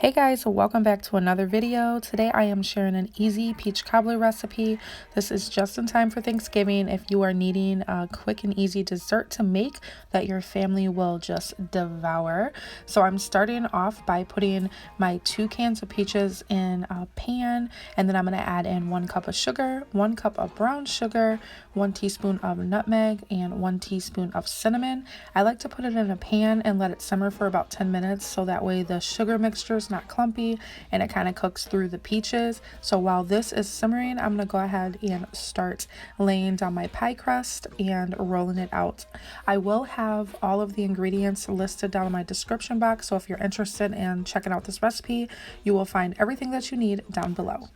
Hey guys, so welcome back to another video. Today I am sharing an easy peach cobbler recipe. This is just in time for Thanksgiving if you are needing a quick and easy dessert to make that your family will just devour. So I'm starting off by putting my 2 cans of peaches in a pan, and then I'm going to add in 1 cup of sugar, 1 cup of brown sugar, 1 teaspoon of nutmeg, and 1 teaspoon of cinnamon. I like to put it in a pan and let it simmer for about 10 minutes so that way the sugar mixture is not clumpy and it kind of cooks through the peaches. So while this is simmering, I'm going to go ahead and start laying down my pie crust and rolling it out. I will have all of the ingredients listed down in my description box, so if you're interested in checking out this recipe, you will find everything that you need down below.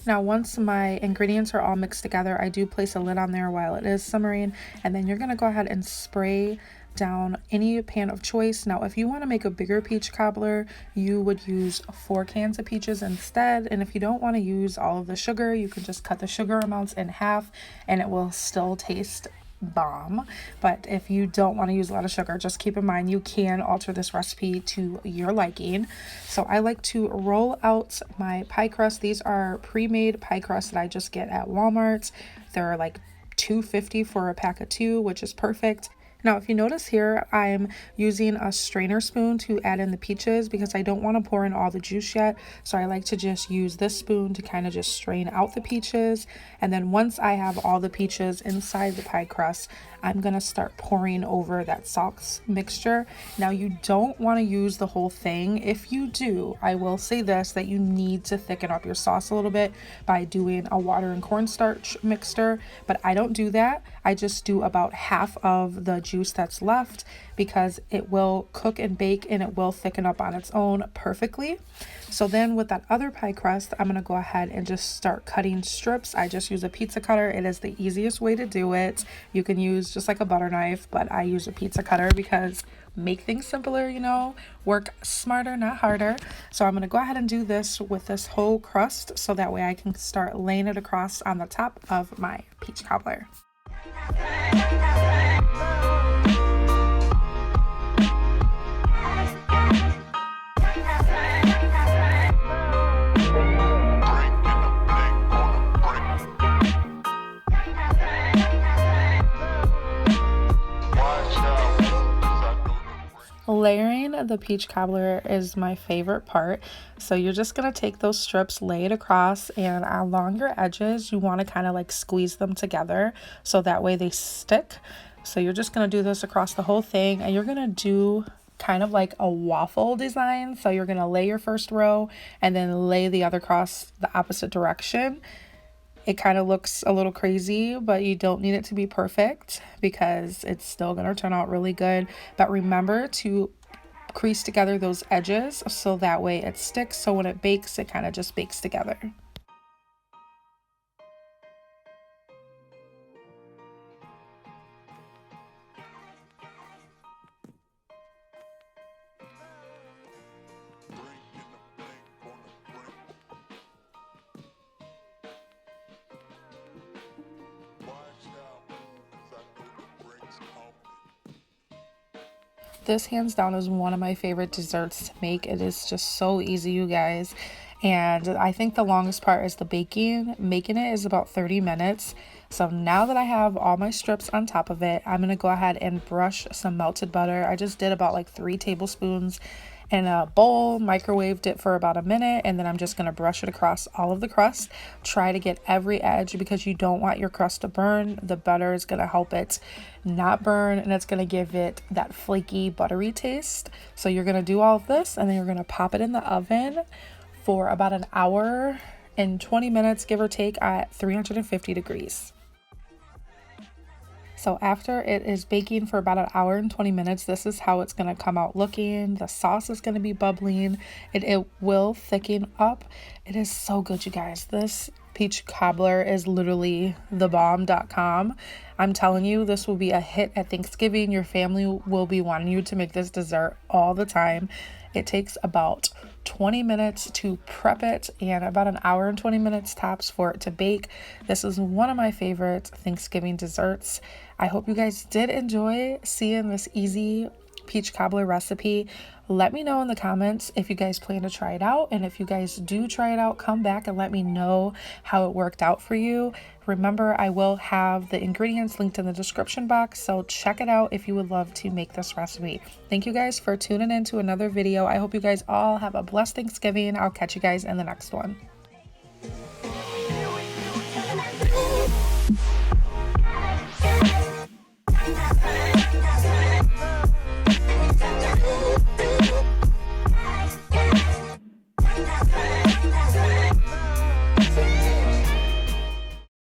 Now, once my ingredients are all mixed together, I do place a lid on there while it is simmering, and then you're going to go ahead and spray down any pan of choice. Now, if you want to make a bigger peach cobbler, you would use 4 cans of peaches instead, and if you don't want to use all of the sugar, you can just cut the sugar amounts in half and it will still taste bomb. But if you don't want to use a lot of sugar, just keep in mind you can alter this recipe to your liking. So I like to roll out my pie crust. These are pre-made pie crusts that I just get at Walmart. They're like $2.50 for a pack of 2, which is perfect. Now, if you notice here, I'm using a strainer spoon to add in the peaches because I don't want to pour in all the juice yet. So I like to just use this spoon to kind of just strain out the peaches. And then once I have all the peaches inside the pie crust, I'm going to start pouring over that sauce mixture. Now, you don't want to use the whole thing. If you do, I will say this, that you need to thicken up your sauce a little bit by doing a water and cornstarch mixture. But I don't do that. I just do about half of the juice that's left because it will cook and bake and it will thicken up on its own perfectly. So then with that other pie crust, I'm going to go ahead and just start cutting strips. I just use a pizza cutter. It is the easiest way to do it. You can use just like a butter knife, but I use a pizza cutter because make things simpler, you know, work smarter, not harder. So I'm going to go ahead and do this with this whole crust so that way I can start laying it across on the top of my peach cobbler. Layering the peach cobbler is my favorite part. So you're just going to take those strips, lay it across, and along your edges you want to kind of like squeeze them together so that way they stick. So you're just going to do this across the whole thing, and you're going to do kind of like a waffle design. So you're going to lay your first row and then lay the other across the opposite direction. It kind of looks a little crazy, but you don't need it to be perfect because it's still going to turn out really good. But remember to crease together those edges so that way it sticks. So when it bakes, it kind of just bakes together. This hands down is one of my favorite desserts to make. It is just so easy, you guys. And I think the longest part is the baking. Making it is about 30 minutes. So now that I have all my strips on top of it, I'm going to go ahead and brush some melted butter. I just did about like 3 tablespoons in a bowl, microwaved it for about a minute, and then I'm just going to brush it across all of the crust. Try to get every edge because you don't want your crust to burn. The butter is going to help it not burn, and it's going to give it that flaky, buttery taste. So you're going to do all of this, and then you're going to pop it in the oven for about an hour and 20 minutes, give or take, at 350 degrees. So after it is baking for about an hour and 20 minutes, this is how it's going to come out looking. The sauce is going to be bubbling. It will thicken up. It is so good, you guys. This peach cobbler is literally thebomb.com. I'm telling you, this will be a hit at Thanksgiving. Your family will be wanting you to make this dessert all the time. It takes about 20 minutes to prep it and about an hour and 20 minutes tops for it to bake. This is one of my favorite Thanksgiving desserts. I hope you guys did enjoy seeing this easy peach cobbler recipe. Let me know in the comments if you guys plan to try it out, and if you guys do try it out, come back and let me know how it worked out for you. Remember, I will have the ingredients linked in the description box, so check it out if you would love to make this recipe. Thank you guys for tuning in to another video. I hope you guys all have a blessed Thanksgiving. I'll catch you guys in the next one.